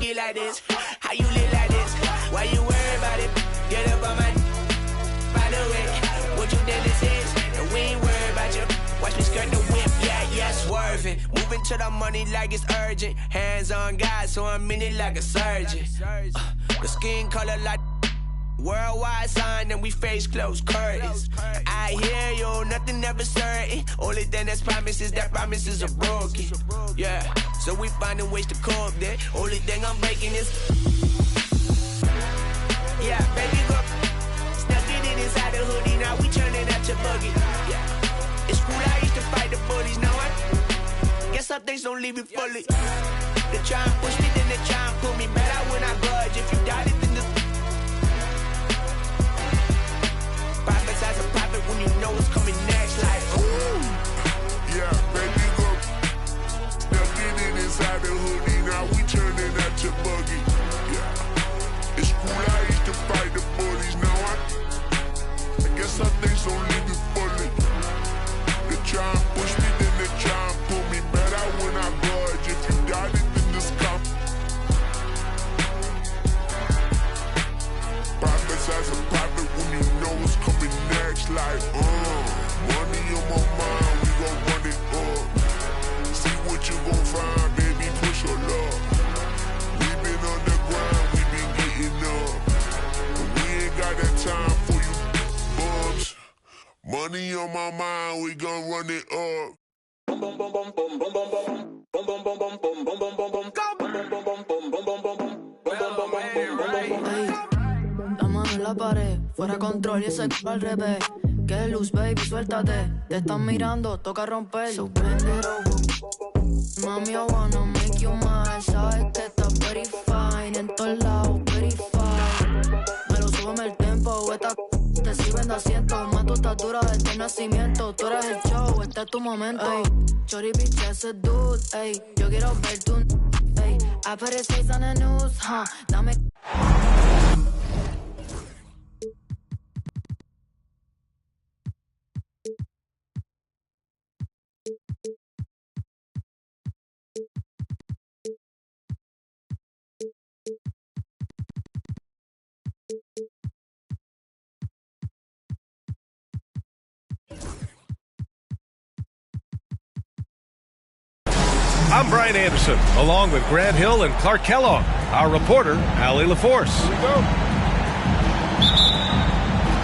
get like this? How you live like this? Why you worry about it? Get up on my. By the way, what you did is, and we ain't worried about you. Watch me skirt the whip, yeah, swerving. Moving to the money like it's urgent. Hands on God, so I'm in it like a surgeon. The skin color like worldwide sign, and we face closed curtains. I hear you, nothing ever certain. Only thing that's promises that promises are broken. Yeah, so we finding ways to cope that. Only thing I'm breaking is. Yeah, baby, go. Stuck it in inside the hoodie, now we turning up to boogie. Yeah, it's cool, I used to fight the bullies, now I guess some things don't leave me fully. They try and push me, then they try and pull me. Better when I budge, if you doubt it, then the profits as a profit when you know what's coming next, like, ooh. Yeah, baby, go. Stuck it inside the hoodie, now we turning up to buggy. Yeah, it's cool, I used to fight the bullies, now I guess some things don't leave me fully. They try and push me, then they try and pull me. Better when I budge, if you doubt it, then this come. Profits as a profit when you know what's coming next, like, money on my mind, we gon' run it up. See what you gon' find, baby, push your luck. We been on the grind, we been getting up. And we ain't got that time for you bums. Money on my mind, we gon' run it up. La mano en la pared, fuera control y ese al revés. Que luz, baby, suéltate. Te están mirando, toca romper. So bend it over. Mami, I wanna make you mine. Sabes que estás very fine. En todos lados, very fine. Me lo súbeme el tempo, esta te sirven de asiento. Más tú estás dura desde el nacimiento. Tú eres el show, este es tu momento. Ey, Chori bitch, ese dude, ey. Yo quiero ver tu, ey. I put his face on the news, Dame. I'm Brian Anderson, along with Grant Hill and Clark Kellogg. Our reporter, Allie LaForce. Here we go.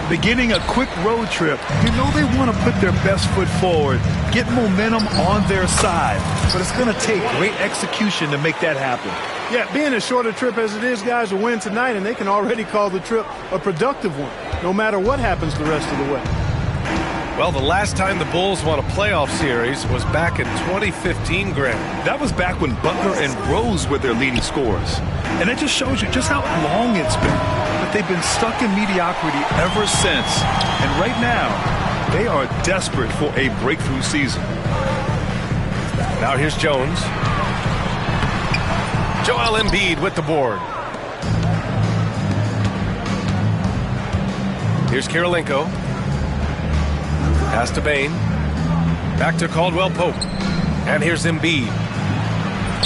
Beginning a quick road trip, you know they want to put their best foot forward, get momentum on their side. But it's going to take great execution to make that happen. Yeah, being as short a trip as it is, guys, will win tonight, and they can already call the trip a productive one, no matter what happens the rest of the way. Well, the last time the Bulls won a playoff series was back in 2015, Grant. That was back when Butler and Rose were their leading scorers. And it just shows you just how long it's been. But they've been stuck in mediocrity ever since. And right now, they are desperate for a breakthrough season. Now here's Jones. Joel Embiid with the board. Here's Kirilenko. Pass to Bane. Back to Caldwell Pope. And here's Embiid.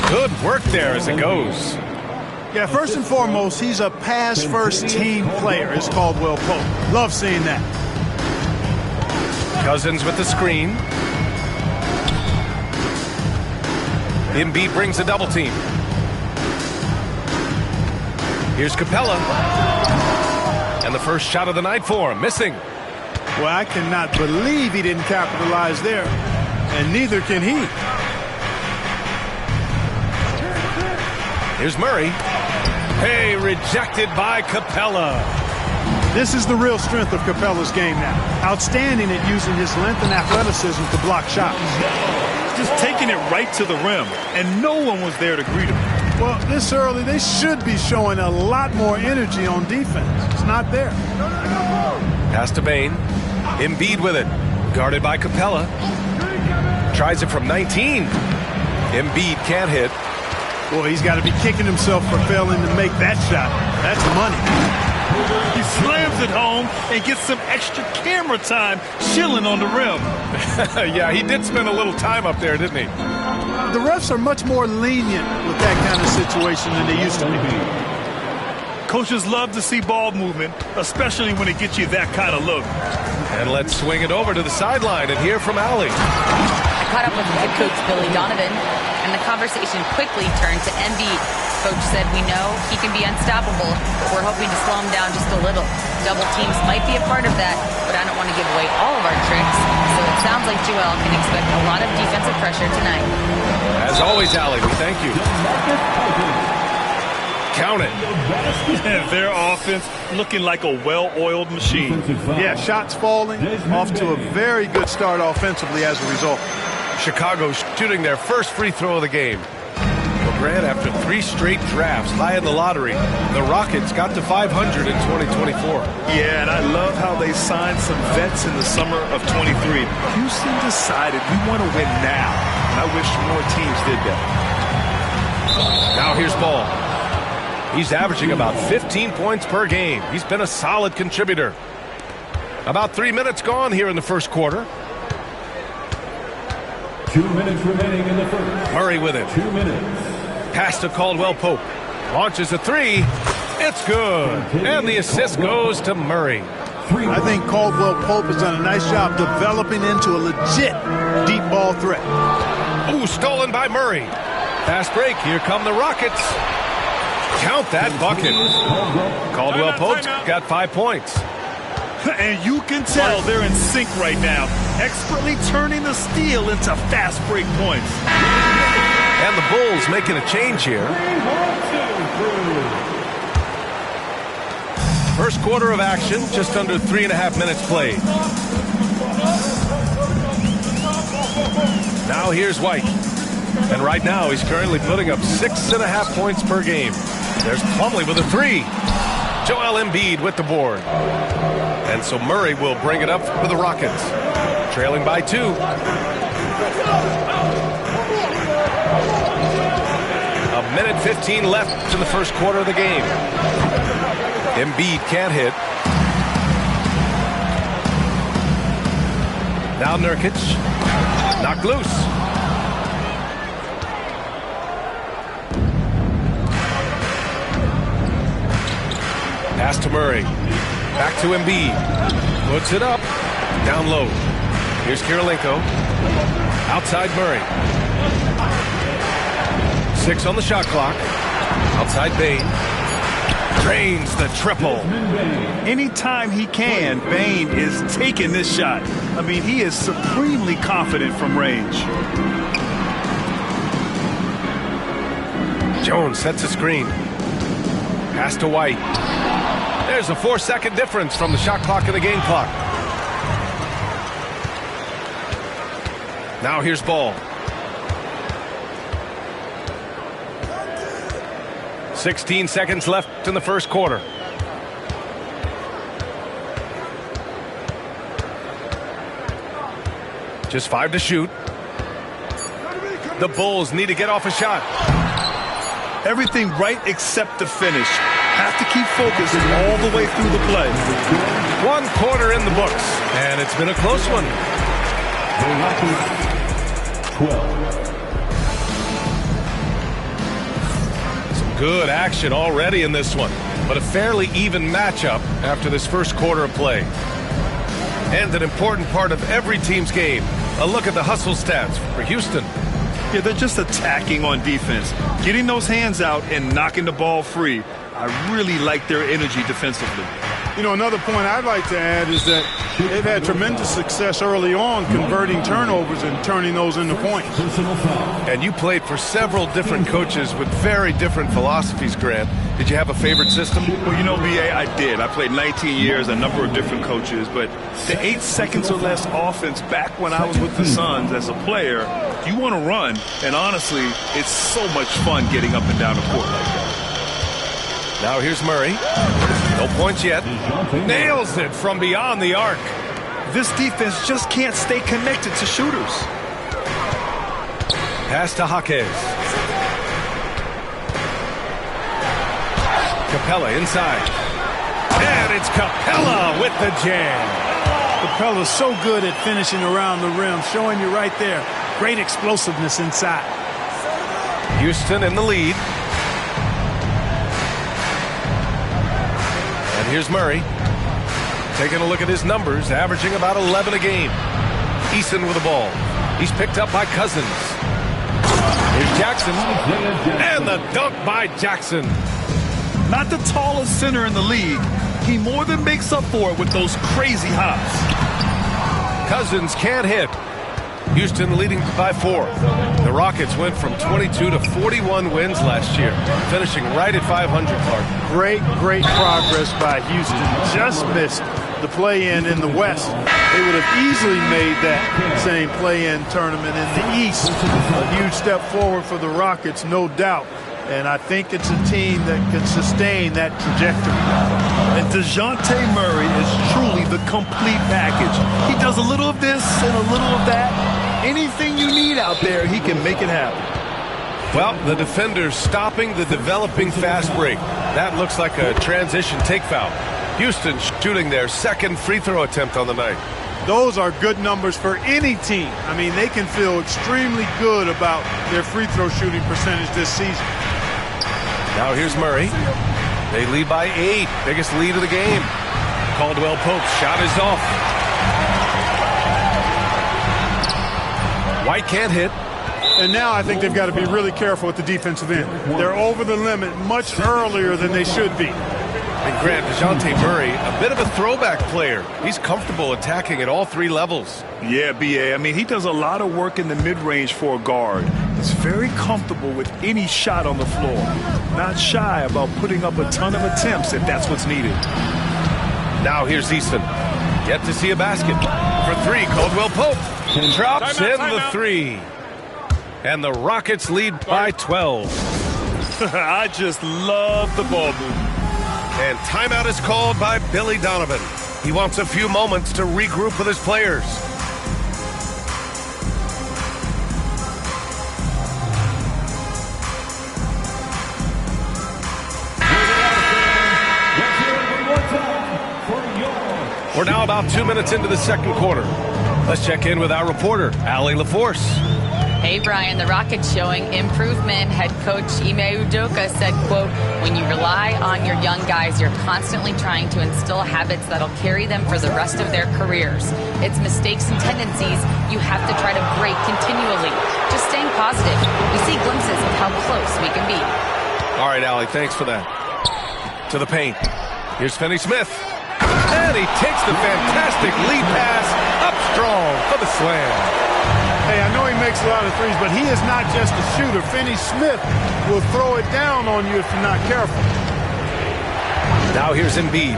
Good work there as it goes. Yeah, first and foremost, he's a pass-first team player, is Caldwell Pope. Love seeing that. Cousins with the screen. Embiid brings a double team. Here's Capella. And the first shot of the night for him, missing. Well, I cannot believe he didn't capitalize there, and neither can he. Here's Murray. Hey, rejected by Capella. This is the real strength of Capella's game now. Outstanding at using his length and athleticism to block shots. Just taking it right to the rim, and no one was there to greet him. Well, this early, they should be showing a lot more energy on defense. It's not there. Pass to Bane. Embiid with it. Guarded by Capella. Tries it from 19. Embiid can't hit. Well, he's got to be kicking himself for failing to make that shot. That's money. He slams it home and gets some extra camera time chilling on the rim. Yeah, he did spend a little time up there, didn't he? the refs are much more lenient with that kind of situation than they used to be. Coaches love to see ball movement, especially when it gets you that kind of look. And let's swing it over to the sideline and hear from Allie. I caught up with head coach Billy Donovan, and the conversation quickly turned to Embiid. Coach said, we know he can be unstoppable, but we're hoping to slow him down just a little. Double teams might be a part of that, but I don't want to give away all of our tricks. So it sounds like Joel can expect a lot of defensive pressure tonight. As always, Allie, we thank you. Count it. Their offense looking like a well-oiled machine. Yeah, shots falling, off to a very good start offensively as a result. Chicago shooting their first free throw of the game. Well, Grant, after 3 straight drafts high in the lottery, the Rockets got to 500 in 2024. Yeah, and I love how they signed some vets in the summer of 23. Houston decided we want to win now, and I wish more teams did that. Now here's Ball. He's averaging about 15 points per game. He's been a solid contributor. About 3 minutes gone here in the first quarter. 2 minutes remaining in the first. Murray with it. 2 minutes. Pass to Caldwell Pope. Launches a 3. It's good. And the assist goes to Murray. I think Caldwell Pope has done a nice job developing into a legit deep ball threat. Ooh, stolen by Murray. Fast break. Here come the Rockets. Count that bucket. Caldwell Pope's got 5 points. And you can tell they're in sync right now, expertly turning the steal into fast break points. And the Bulls making a change here. First quarter of action, just under 3.5 minutes played. Now here's White. And right now he's currently putting up 6.5 points per game. There's Plumlee with a 3. Joel Embiid with the board. And so Murray will bring it up for the Rockets. Trailing by 2. A minute 15 left in the first quarter of the game. Embiid can't hit. Now Nurkic. Knocked loose. Pass to Murray. Back to Embiid. Puts it up. Down low. Here's Kirilenko. Outside Murray. 6 on the shot clock. Outside Bane. Drains the triple. Anytime he can, Bane is taking this shot. I mean, he is supremely confident from range. Jones sets a screen. Pass to White. There's a 4-second difference from the shot clock and the game clock. Now here's Ball. 16 seconds left in the first quarter. Just 5 to shoot. The Bulls need to get off a shot. Everything right except the finish. Have to keep focused all the way through the play. 1 quarter in the books, and it's been a close one. 12. Some good action already in this one, but a fairly even matchup after this first quarter of play. And an important part of every team's game, a look at the hustle stats for Houston. Yeah, they're just attacking on defense, getting those hands out and knocking the ball free. I really like their energy defensively. You know, another point I'd like to add is that they've had tremendous success early on converting turnovers and turning those into points. And you played for several different coaches with very different philosophies, Grant. Did you have a favorite system? Well, you know, B.A., I did. I played 19 years, a number of different coaches, but the 8 seconds or less offense back when I was with the Suns as a player, you want to run, and honestly, it's so much fun getting up and down the court like that. Now here's Murray. No points yet. Nails it from beyond the arc. This defense just can't stay connected to shooters. Pass to Jaquez. Capella inside. And it's Capella with the jam. Capella's so good at finishing around the rim, showing you right there. Great explosiveness inside. Houston in the lead. And here's Murray. Taking a look at his numbers, averaging about 11 a game. Eason with the ball. He's picked up by Cousins. Here's Jackson. And the dunk by Jackson. Not the tallest center in the league. He more than makes up for it with those crazy hops. Cousins can't hit. Houston leading by 4. The Rockets went from 22 to 41 wins last year, finishing right at 500, Clark. Great progress by Houston. Just missed the play-in in the West. They would have easily made that same play-in tournament in the East. A huge step forward for the Rockets, no doubt. And I think it's a team that can sustain that trajectory. And DeJounte Murray is truly the complete package. He does a little of this and a little of that. Anything you need out there, he can make it happen. Well, the defender's stopping the developing fast break. That looks like a transition take foul. Houston shooting their second free throw attempt on the night. Those are good numbers for any team. I mean, they can feel extremely good about their free throw shooting percentage this season. Now here's Murray. They lead by 8. Biggest lead of the game. Caldwell Pope's shot is off. White can't hit. And now I think they've got to be really careful at the defensive end. They're over the limit much earlier than they should be. And Grant, DeJounte Murray, a bit of a throwback player. He's comfortable attacking at all 3 levels. Yeah, B.A. I mean, he does a lot of work in the mid-range for a guard. He's very comfortable with any shot on the floor. Not shy about putting up a ton of attempts if that's what's needed. Now here's Easton. Yet to see a basket. For 3, Caldwell Pope. Drops in the 3. And the Rockets lead by 12. I just love the ball movement. And timeout is called by Billy Donovan. He wants a few moments to regroup with his players. We're now about 2 minutes into the second quarter. Let's check in with our reporter, Allie LaForce. Hey, Brian, the Rockets showing improvement. Head coach Ime Udoka said, quote, when you rely on your young guys, you're constantly trying to instill habits that'll carry them for the rest of their careers. It's mistakes and tendencies you have to try to break continually. Just staying positive. We see glimpses of how close we can be. All right, Allie, thanks for that. To the paint. Here's Finney-Smith. And he takes the fantastic lead pass up strong for the slam. Hey, I know he makes a lot of threes, but he is not just a shooter. Finney-Smith will throw it down on you if you're not careful. Now here's Embiid.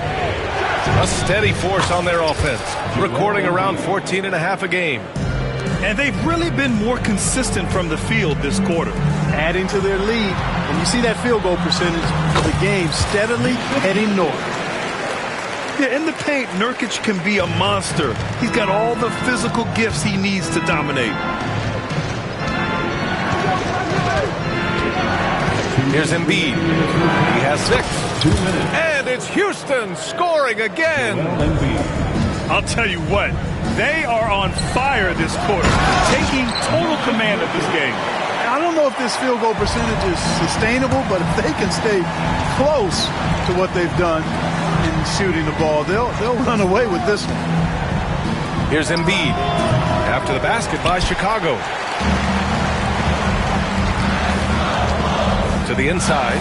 A steady force on their offense, recording around 14.5 a game. And they've really been more consistent from the field this quarter. Adding to their lead, and you see that field goal percentage for the game steadily heading north. Yeah, in the paint, Nurkic can be a monster. He's got all the physical gifts he needs to dominate. Here's Embiid. He has 6. And it's Houston scoring again. I'll tell you what, they are on fire this quarter, taking total command of this game. I don't know if this field goal percentage is sustainable, but if they can stay close to what they've done in shooting the ball, they'll run away with this one. Here's Embiid after the basket by Chicago. To the inside,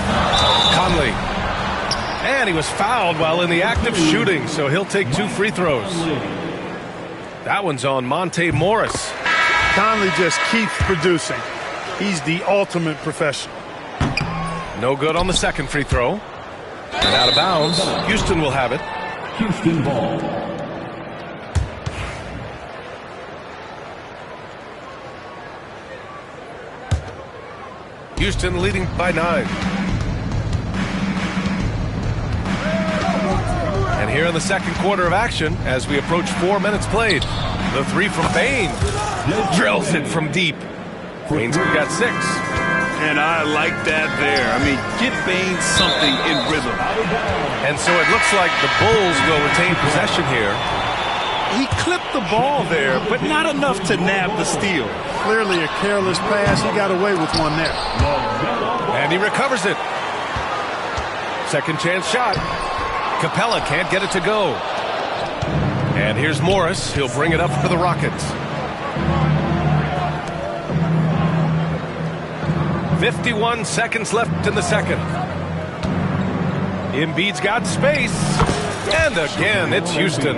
Conley. And he was fouled while in the act of shooting, so he'll take 2 free throws. That one's on Monte Morris. Conley just keeps producing. He's the ultimate professional. No good on the second free throw. And out of bounds, Houston will have it. Houston ball. Houston leading by 9. And here in the second quarter of action, as we approach 4 minutes played, the 3 from Bane drills it from deep. Bane's got 6. And I like that there. I mean, get Bane something in rhythm. And so it looks like the Bulls will retain possession here. he clipped the ball there, but not enough to nab the steal. Clearly a careless pass. He got away with one there. And he recovers it. Second chance shot. Capella can't get it to go. And here's Morris. He'll bring it up for the Rockets. 51 seconds left in the second. Embiid's got space. And again, it's Houston.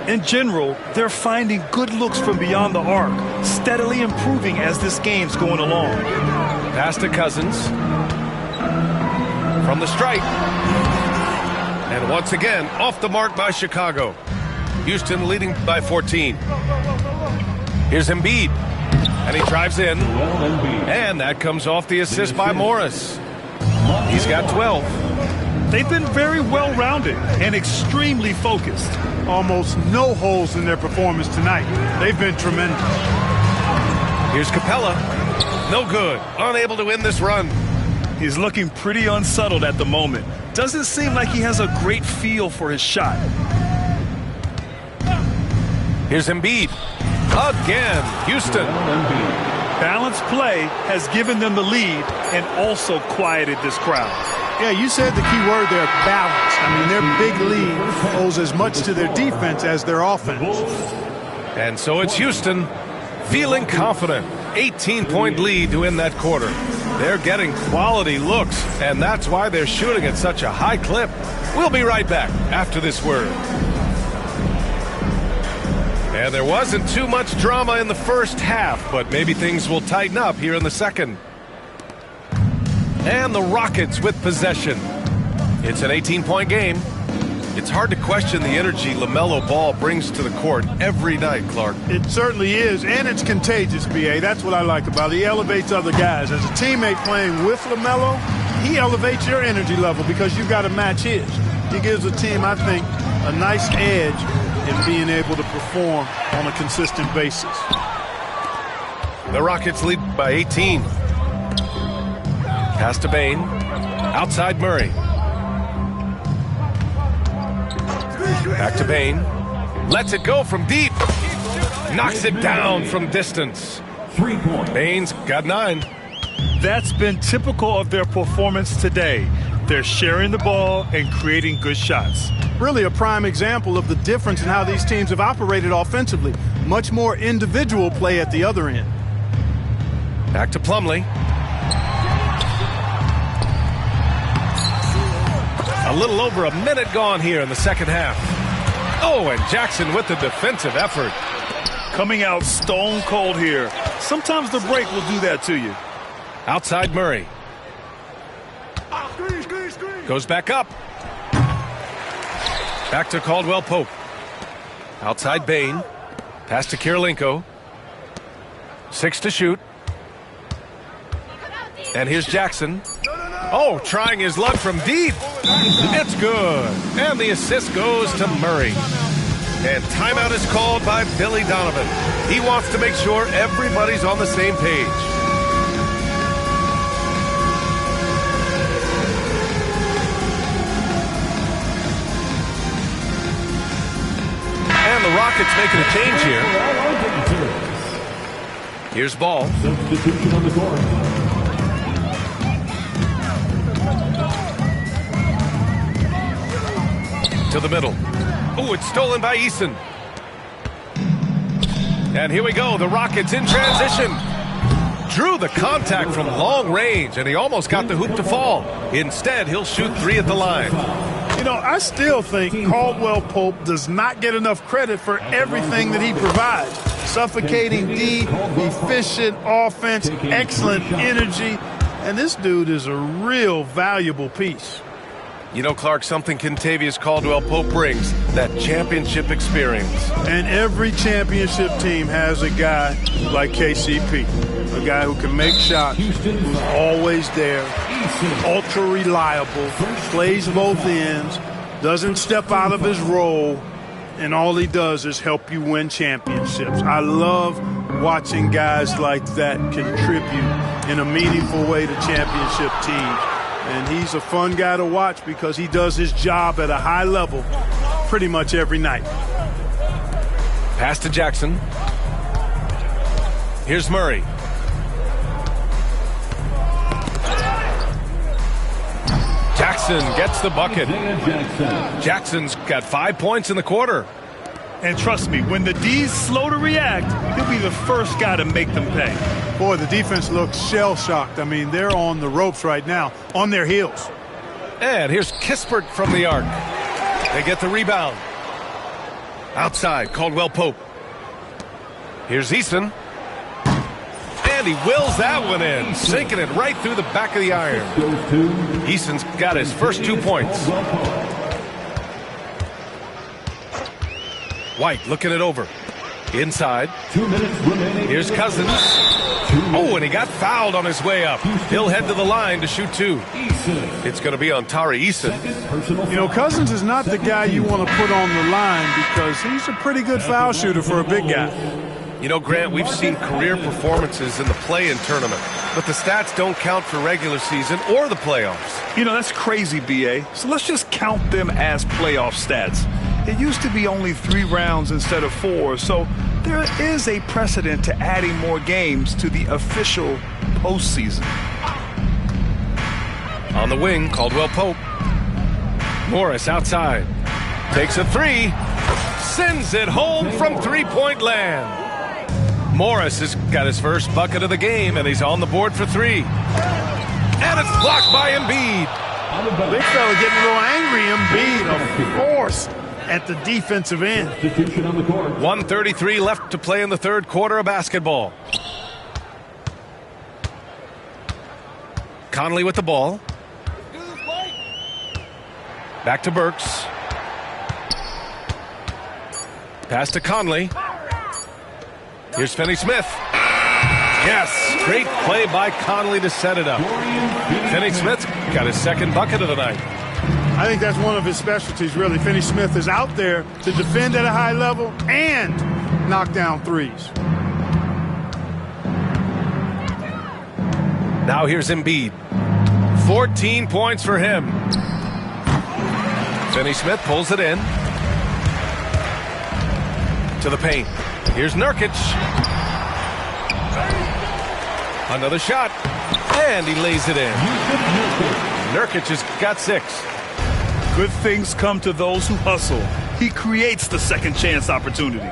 In general, they're finding good looks from beyond the arc, steadily improving as this game's going along. Pass to Cousins. From the stripe. And once again, off the mark by Chicago. Houston leading by 14. Here's Embiid. And he drives in. And that comes off the assist by Morris. He's got 12. They've been very well-rounded and extremely focused. Almost no holes in their performance tonight. They've been tremendous. Here's Capella. No good. Unable to win this run. He's looking pretty unsettled at the moment. Doesn't seem like he has a great feel for his shot. Here's Embiid. Again, Houston. Balanced play has given them the lead and also quieted this crowd. Yeah, you said the key word there, balance. I mean, their big lead owes as much to their defense as their offense. And so it's Houston feeling confident. 18-point lead to win that quarter. They're getting quality looks, and that's why they're shooting at such a high clip. We'll be right back after this word. And there wasn't too much drama in the first half, but maybe things will tighten up here in the second. And the Rockets with possession. It's an 18-point game. It's hard to question the energy LaMelo Ball brings to the court every night, Clark. It certainly is, and it's contagious, B.A. That's what I like about it. He elevates other guys. As a teammate playing with LaMelo, he elevates your energy level because you've got to match his. He gives the team, I think, a nice edge in being able to perform on a consistent basis. The Rockets lead by 18. Pass to Bane. Outside Murray. Back to Bane. Lets it go from deep. Knocks it down from distance. 3 points. Bane's got 9. That's been typical of their performance today. They're sharing the ball and creating good shots. Really a prime example of the difference in how these teams have operated offensively. Much more individual play at the other end. Back to Plumlee. A little over a minute gone here in the second half. Oh, and Jackson with the defensive effort. Coming out stone cold here. Sometimes the break will do that to you. Outside Murray. Goes back up. Back to Caldwell Pope. Outside Bane. Pass to Kirilenko. 6 to shoot. And here's Jackson. Oh, trying his luck from deep. It's good. And the assist goes to Murray. And timeout is called by Billy Donovan. He wants to make sure everybody's on the same page. And the Rockets making a change here. Here's Ball. Substitution on the court. To the middle. Oh, it's stolen by Eason. And here we go. The Rockets in transition. Drew the contact from long range, and he almost got the hoop to fall. Instead, he'll shoot 3 at the line. You know, I still think Caldwell Pope does not get enough credit for everything that he provides. Suffocating D, efficient offense, excellent energy. And this dude is a real valuable piece. You know, Clark, something Kentavious Caldwell Pope brings, that championship experience. And every championship team has a guy like KCP, a guy who can make shots, who's always there, ultra reliable, plays both ends, doesn't step out of his role, and all he does is help you win championships. I love watching guys like that contribute in a meaningful way to championship teams. And he's a fun guy to watch because he does his job at a high level pretty much every night. Pass to Jackson. Here's Murray. Jackson gets the bucket. Jackson's got 5 points in the quarter. And trust me, when the D's slow to react, he'll be the first guy to make them pay. Boy, the defense looks shell-shocked. I mean, they're on the ropes right now, on their heels. And here's Kispert from the arc. They get the rebound. Outside, Caldwell Pope. Here's Eason. And he wills that one in, sinking it right through the back of the iron. Eason's got his first 2 points. White looking it over. Inside. 2 minutes remaining. Here's Cousins. Oh, and he got fouled on his way up. He'll head to the line to shoot 2. It's going to be on Tari Eason. You know, Cousins is not the guy you want to put on the line because he's a pretty good foul shooter for a big guy. You know, Grant, we've seen career performances in the play-in tournament, but the stats don't count for regular season or the playoffs. You know, that's crazy, B.A. So let's just count them as playoff stats. It used to be only 3 rounds instead of 4, so there is a precedent to adding more games to the official postseason. On the wing, Caldwell Pope. Morris outside. Takes a 3. Sends it home from three-point land. Morris has got his first bucket of the game, and he's on the board for 3. And it's blocked by Embiid. Big fella getting a little angry. Embiid, of course, at the defensive end. 1:33 left to play in the third quarter of basketball. Conley with the ball. Back to Burks. Pass to Conley. Here's Finney-Smith. Yes, great play by Conley to set it up. Finney-Smith got his second bucket of the night. I think that's one of his specialties, really. Finney-Smith is out there to defend at a high level and knock down threes. Now here's Embiid. 14 points for him. Finney-Smith pulls it in. To the paint. Here's Nurkic. Another shot. And he lays it in. Nurkic has got 6. Good things come to those who hustle. He creates the second chance opportunity.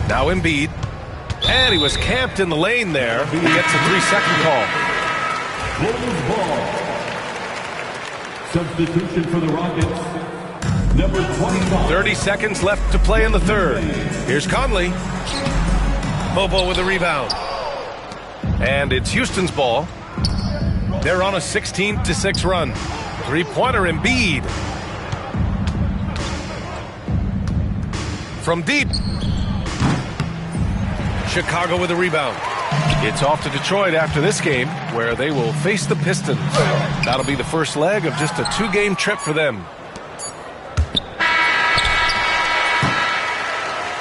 Now Embiid. And he was camped in the lane there. He gets a 3-second call. Substitution for the Rockets. Number 25. 30 seconds left to play in the third. Here's Conley. Bobo with a rebound. And it's Houston's ball. They're on a 16-6 run. 3-pointer Embiid. From deep. Chicago with a rebound. It's off to Detroit after this game, where they will face the Pistons. That'll be the first leg of just a 2-game trip for them.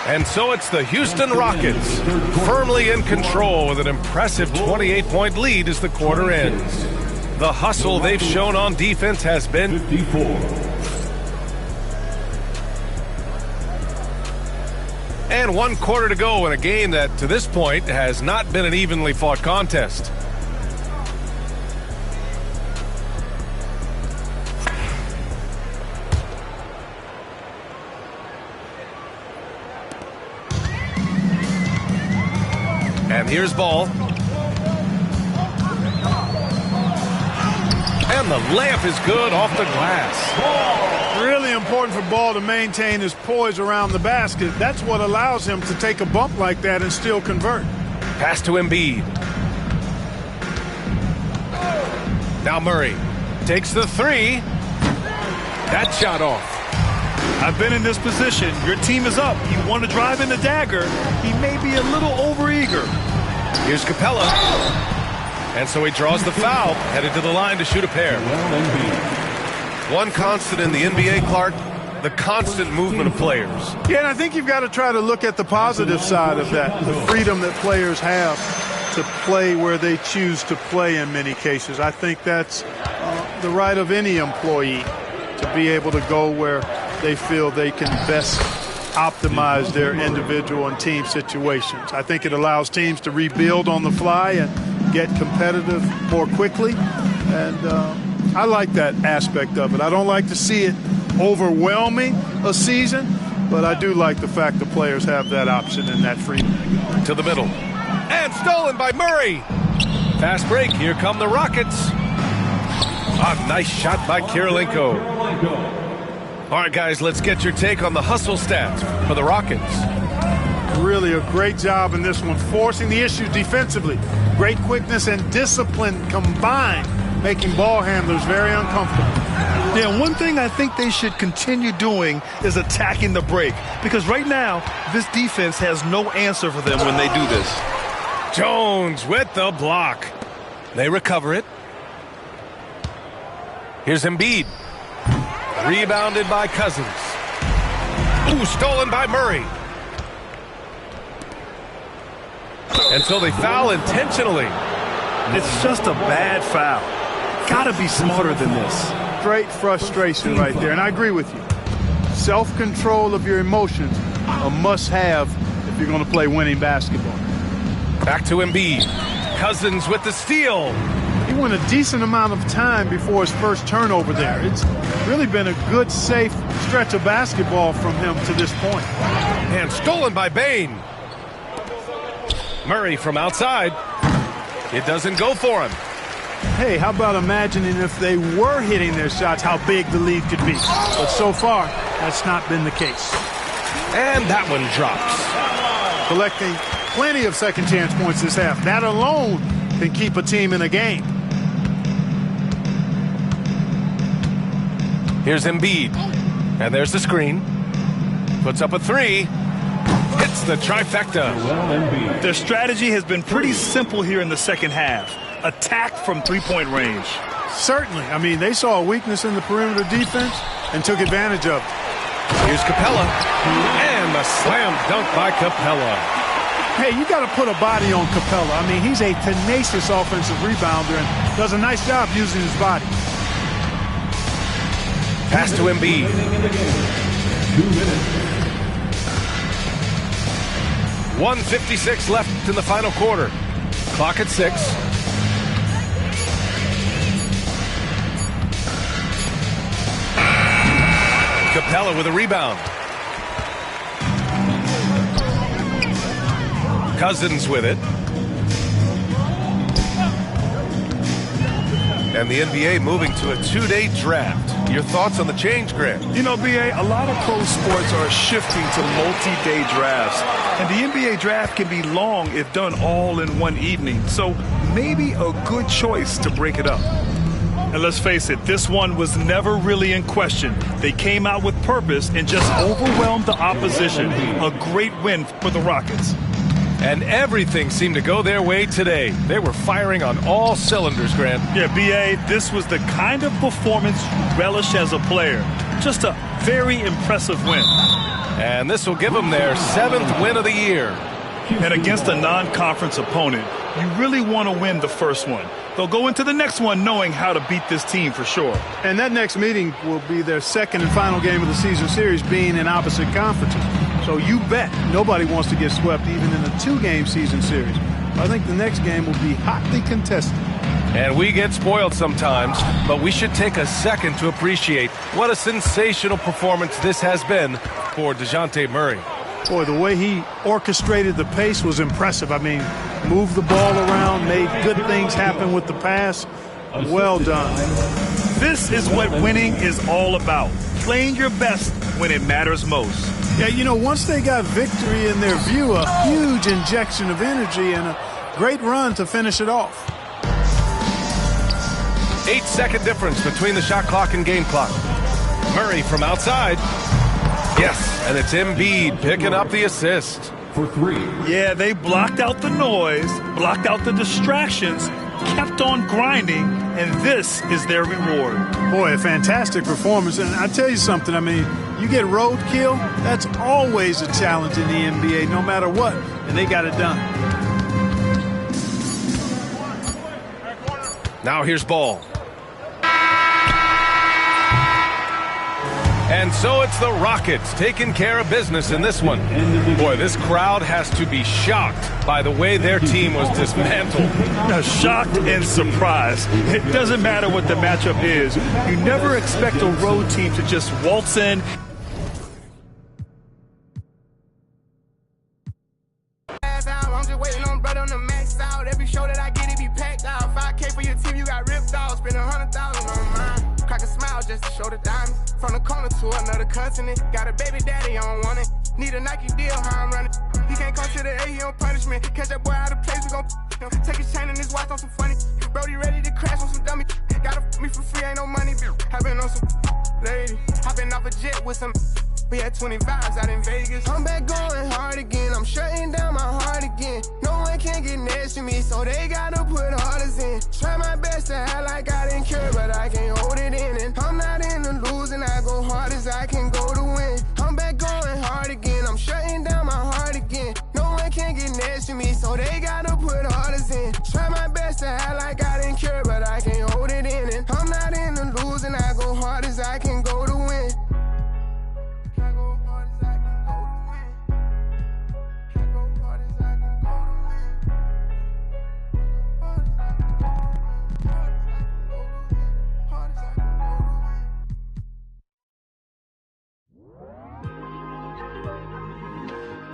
And so it's the Houston Rockets, firmly in control with an impressive 28-point lead as the quarter ends. The hustle they've shown on defense has been 54. And 1 quarter to go in a game that, to this point, has not been an evenly fought contest. And here's Ball. And the layup is good off the glass. Really important for Ball to maintain his poise around the basket. That's what allows him to take a bump like that and still convert. Pass to Embiid. Now Murray takes the 3. That shot off. I've been in this position. Your team is up. You want to drive in the dagger. He may be a little overeager. Here's Capella. And so he draws the foul, headed to the line to shoot a pair. One constant in the NBA, Clark, the constant movement of players. Yeah, and I think you've got to try to look at the positive side of that, the freedom that players have to play where they choose to play in many cases. I think that's the right of any employee to be able to go where they feel they can best optimize their individual and team situations. I think it allows teams to rebuild on the fly and get competitive more quickly. And I like that aspect of it. I don't like to see it overwhelming a season, but I do like the fact the players have that option and that freedom. To the middle. And stolen by Murray. Fast break. Here come the Rockets. A nice shot by Kirilenko. All right, guys, let's get your take on the hustle stats for the Rockets. Really a great job in this one, forcing the issues defensively. Great quickness and discipline combined, making ball handlers very uncomfortable. Yeah, one thing I think they should continue doing is attacking the break, because right now, this defense has no answer for them when they do this. Jones with the block. They recover it. Here's Embiid. Rebounded by Cousins. Ooh, stolen by Murray. And so they foul intentionally. It's just a bad foul. Gotta be smarter than this. Great frustration right there, and I agree with you. Self-control of your emotions, a must-have if you're going to play winning basketball. Back to Embiid. Cousins with the steal. He went a decent amount of time before his first turnover there. It's really been a good, safe stretch of basketball from him to this point. And stolen by Bane. Murray from outside. It doesn't go for him. Hey, how about imagining if they were hitting their shots, how big the lead could be. But so far, that's not been the case. And that one drops. Collecting plenty of second chance points this half. That alone can keep a team in a game. Here's Embiid. And there's the screen. Puts up a three. Hits the trifecta. Their strategy has been pretty simple here in the second half. Attack from three-point range. Certainly. I mean, they saw a weakness in the perimeter defense and took advantage of it. Here's Capella. And a slam dunk by Capella. Hey, you got to put a body on Capella. I mean, he's a tenacious offensive rebounder and does a nice job using his body. Pass to Embiid. 2 minutes. 1:56 left in the final quarter. Clock at 6. Capella with a rebound. Cousins with it. And the NBA moving to a 2-day draft. Your thoughts on the change, Grant? You know, B.A., a lot of pro sports are shifting to multi-day drafts. And the NBA draft can be long if done all in one evening. So maybe a good choice to break it up. And let's face it, this one was never really in question. They came out with purpose and just overwhelmed the opposition. A great win for the Rockets. And everything seemed to go their way today. They were firing on all cylinders, Grant. Yeah, B.A., this was the kind of performance you relish as a player. Just a very impressive win. And this will give them their 7th win of the year. And against a non-conference opponent, you really want to win the first one. They'll go into the next one knowing how to beat this team for sure. And that next meeting will be their second and final game of the season series, being in opposite conferences. So you bet nobody wants to get swept even in a 2-game season series. I think the next game will be hotly contested. And we get spoiled sometimes, but we should take a second to appreciate what a sensational performance this has been for DeJounte Murray. Boy, the way he orchestrated the pace was impressive. I mean, moved the ball around, made good things happen with the pass. Well done. This is what winning is all about. Playing your best when it matters most. Yeah, you know, once they got victory in their view, a huge injection of energy and a great run to finish it off. 8-second difference between the shot clock and game clock. Murray from outside. Yes, and it's Embiid picking up the assist. For 3. Yeah, they blocked out the noise, blocked out the distractions, kept on grinding, and this is their reward. Boy, a fantastic performance. And I tell you something, I mean, you get roadkill, that's always a challenge in the NBA, no matter what, and they got it done. Now here's Ball. And so it's It's the Rockets taking care of business in this one. Boy, this crowd has to be shocked by the way their team was dismantled. Now, shocked and surprised. It doesn't matter what the matchup is. You never expect a road team to just waltz in. I'm just waiting on brother on the max out. Every show that I get, it be packed out. 5K for your team, you got ripped off. Spend 100,000 on mine. Crack a smile just to show the diamonds. From the corner to another continent. Got a baby daddy, I don't want it. Need a Nike deal, how I'm running. He can't come to the A, he on punishment. Catch that boy out of place, we gon' him. Take his chain and his watch on some funny. Brody ready to crash on some dummy. Gotta me for free, ain't no money, bitch. I been on some lady. I been off a jet with some. We had 20 vibes out in Vegas. I'm back going hard again. I'm shutting down my heart again. No one can get next to me, so they gotta put orders in. Try my best to act like I didn't care, but I can't hold it in. And I'm not in the losing. I go hard as I can go to win. I'm back going hard again. I'm shutting down my heart again. No one can get next to me, so they gotta put orders in. Try my best to act like I didn't care, but I can't hold it in. And I'm not in the losing. I go hard as I can go to win.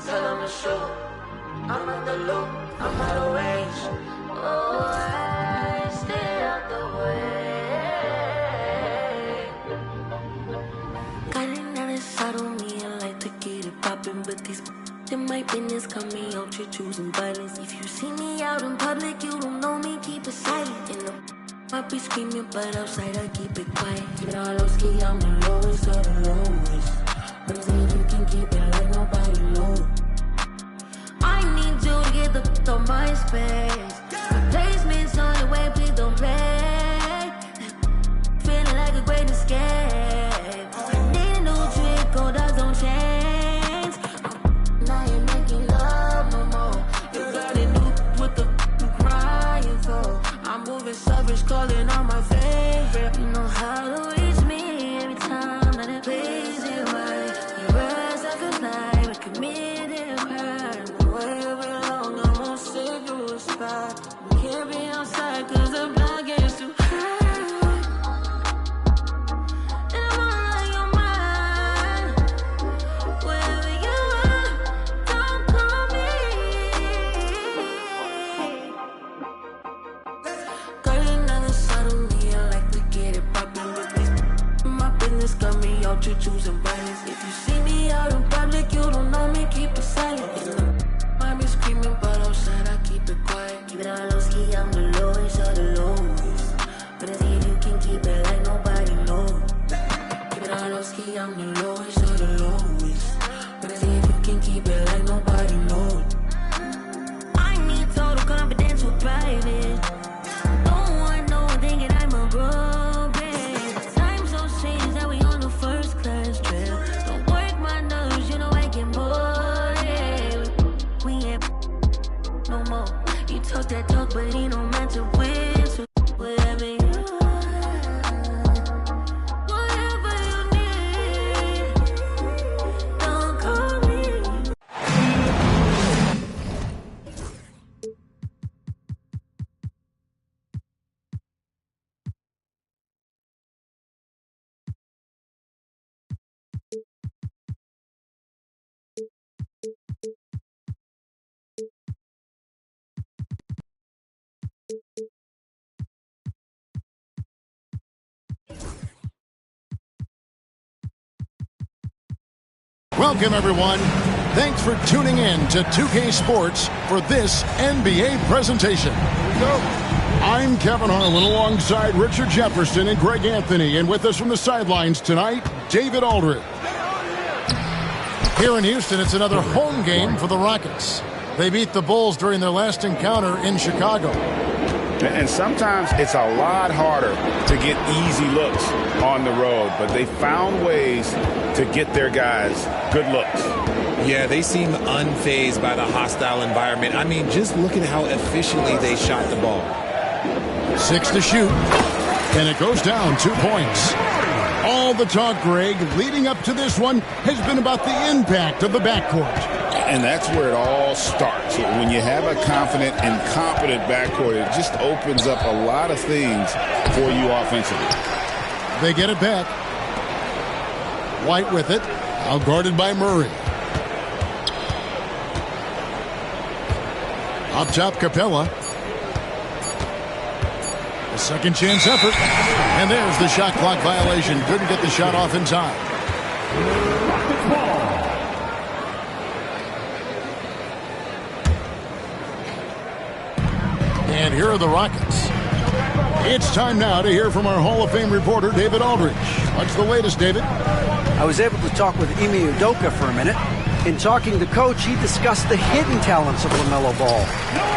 Tell 'em to shoot. I'm at the loop, I'm out of range. Oh, I stay out the way. Got another side on me, I like to get it poppin', but these in my business got me out here choosing violence. If you see me out in public, you don't know me, keep it silent. In the I be screaming, but outside I keep it quiet. Keep all those key, I'm the lowest of the lowest. But I say you can keep it like nobody knows. I need you to get the f*** on my space. Replacements on the way, please don't play. Feeling like a great escape. I need a new trick, gold dogs don't change. Now you're making love no more. You got a new what the f*** you crying for. I'm moving savage, calling on my favorite. You know how to reach me every time that it plays you right. You rise like a night, we committed crime. Wherever long, I won't save you a spot. We can't be outside cause the block gets too high. And I'm on your mind. Wherever you are, don't call me. Got another side of me, I like to get it poppin' with these. My business got me out here choosing violence. If you see me out in public, you don't know me, keep it silent. I be screaming, but outside I keep it quiet. Keep it all low ski, I'm the lowest of the lowest. But I see if you can keep it like nobody knows. Keep it all low ski, I'm the lowest of the lowest. But I see if you can keep it like nobody knows. I need total confidence with private. Don't want no one thinking I'm a broken. Time so strange that we on the first class trip. Don't work my nerves, you know I get bored. We ain't no more. You talk that talk, but he don't match up with. So whatever you whatever you need, don't call me. Welcome, everyone. Thanks for tuning in to 2K Sports for this NBA presentation. Here we go. I'm Kevin Harlan alongside Richard Jefferson and Greg Anthony. And with us from the sidelines tonight, David Aldridge. Here in Houston, it's another home game for the Rockets. They beat the Bulls during their last encounter in Chicago. And sometimes it's a lot harder to get easy looks on the road, but they found ways to get their guys good looks. Yeah, they seem unfazed by the hostile environment. I mean, just look at how efficiently they shot the ball. 6 to shoot, and it goes down 2 points. All the talk, Greg, leading up to this one has been about the impact of the backcourt. And that's where it all starts. When you have a confident and competent backcourt, it just opens up a lot of things for you offensively. They get it back. White with it. Out guarded by Murray. Up top, Capella. A second chance effort. And there's the shot clock violation. Couldn't get the shot off in time. And here are the Rockets. It's time now to hear from our Hall of Fame reporter, David Aldridge. What's the latest, David? I was able to talk with Ime Udoka for a minute. In talking to Coach, he discussed the hidden talents of LaMelo Ball.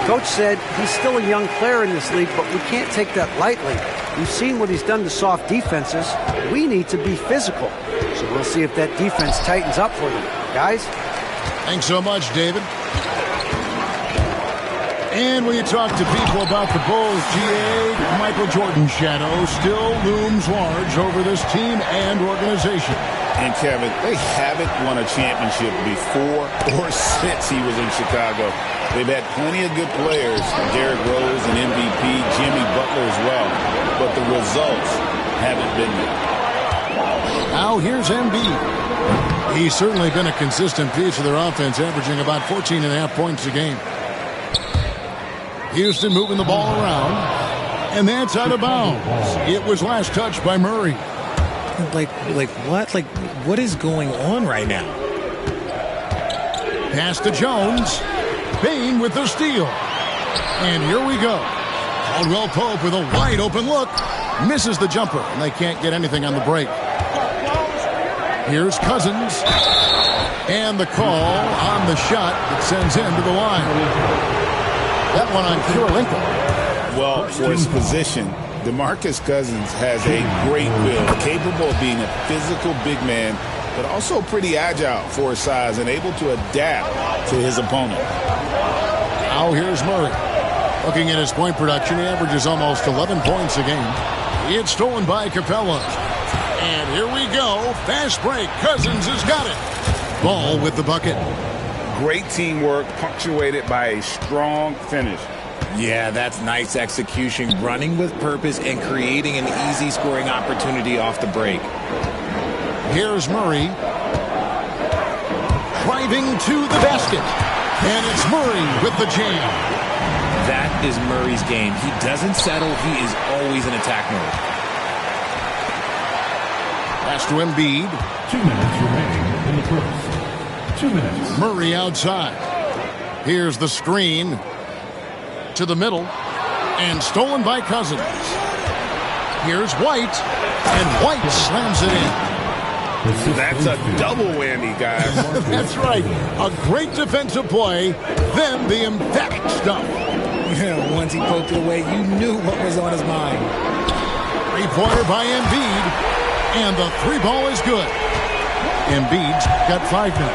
Coach said he's still a young player in this league, but we can't take that lightly. We've seen what he's done to soft defenses. We need to be physical. So we'll see if that defense tightens up for them. Guys? Thanks so much, David. And when you talk to people about the Bulls, GA, Michael Jordan's shadow still looms large over this team and organization. And Kevin, they haven't won a championship before or since he was in Chicago. They've had plenty of good players, Derrick Rose and MVP, Jimmy Butler as well, but the results haven't been there. Now here's Embiid. He's certainly been a consistent piece of their offense, averaging about 14.5 points a game. Houston moving the ball around, and that's out of bounds. It was last touched by Murray. Like what? Like, what is going on right now? Pass to Jones. Bane with the steal. And here we go. Caldwell Pope with a wide open look. Misses the jumper, and they can't get anything on the break. Here's Cousins. And the call on the shot that sends him to the line. That one on Kirilenko. Well, for his position, DeMarcus Cousins has a great build, capable of being a physical big man, but also pretty agile for his size and able to adapt to his opponent. Now here's Murray. Looking at his point production, he averages almost 11 points a game. It's stolen by Capella. And here we go. Fast break. Cousins has got it. Ball with the bucket. Great teamwork, punctuated by a strong finish. Yeah, that's nice execution, running with purpose and creating an easy scoring opportunity off the break. Here's Murray. Driving to the basket. And it's Murray with the jam. That is Murray's game. He doesn't settle. He is always in attack mode. Pass to Embiid. 2 minutes remaining in the first. 2 minutes. Murray outside. Here's the screen to the middle and stolen by Cousins. Here's White, and White slams it in. That's a double whammy, guys. That's right. A great defensive play, then the emphatic stuff. Yeah, once he poked it away, you knew what was on his mind. Three-pointer by Embiid, and the three ball is good. Embiid's got 5 now.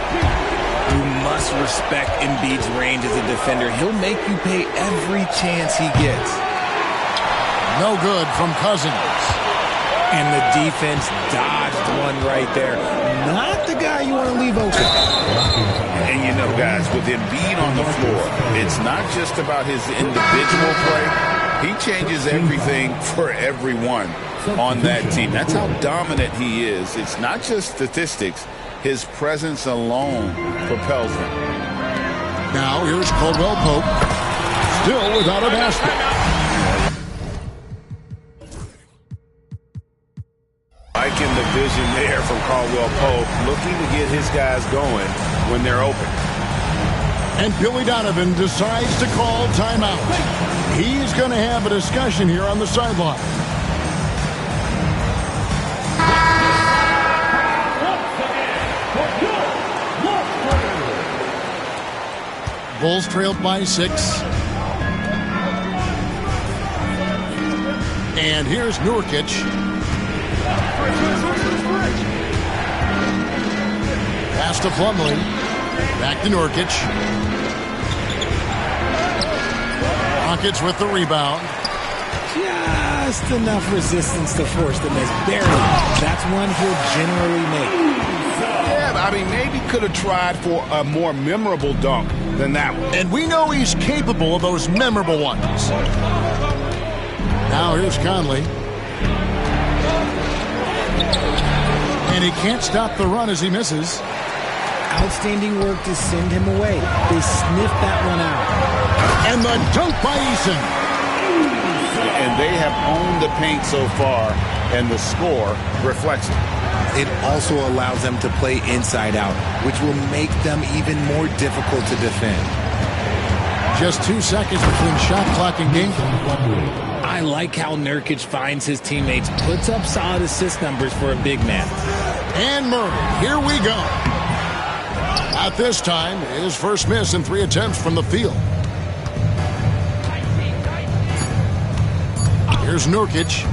You must respect Embiid's range as a defender. He'll make you pay every chance he gets. No good from Cousins. And the defense dodged one right there. Not the guy you want to leave open. And you know, guys, with Embiid on the floor, it's not just about his individual play. He changes everything for everyone on that team. That's how dominant he is. It's not just statistics. His presence alone propels him. Now here's Caldwell Pope, still without a basket. Liking the vision there from Caldwell Pope, looking to get his guys going when they're open. And Billy Donovan decides to call timeout. He's going to have a discussion here on the sideline. Bulls trailed by 6. And here's Nurkic. Pass to Plumlee. Back to Nurkic. Rockets with the rebound. just enough resistance to force the miss. Barely. That's one he'll generally make. Yeah, I mean, maybe could have tried for a more memorable dunk than that one. And we know he's capable of those memorable ones. Now here's Conley. And he can't stop the run as he misses. Outstanding work to send him away. They sniffed that one out. And the dunk by Eason. And they have owned the paint so far, and the score reflects it. It also allows them to play inside out, which will make them even more difficult to defend. Just 2 seconds between shot clock and game clock. I like how Nurkic finds his teammates, puts up solid assist numbers for a big man. And Murray, here we go. At this time, his first miss in 3 attempts from the field. Here's Nurkic.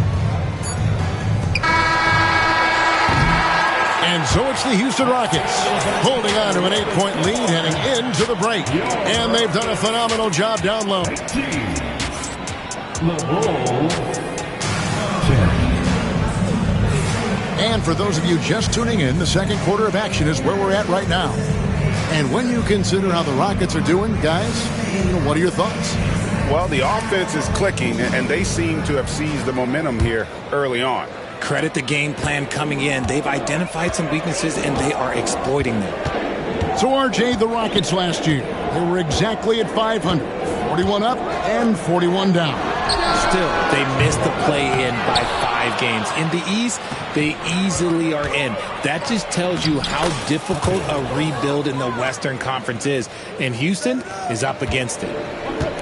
And so it's the Houston Rockets holding on to an 8-point lead heading into the break. And they've done a phenomenal job down low. And for those of you just tuning in, the second quarter of action is where we're at right now. And when you consider how the Rockets are doing, guys, what are your thoughts? Well, the offense is clicking, and they seem to have seized the momentum here early on. Credit the game plan coming in. They've identified some weaknesses, and they are exploiting them. So, RJ, the Rockets last year, they were exactly at 500, 41 up and 41 down. Still, they missed the play-in by 5 games. In the East, they easily are in. That just tells you how difficult a rebuild in the Western Conference is. And Houston is up against it.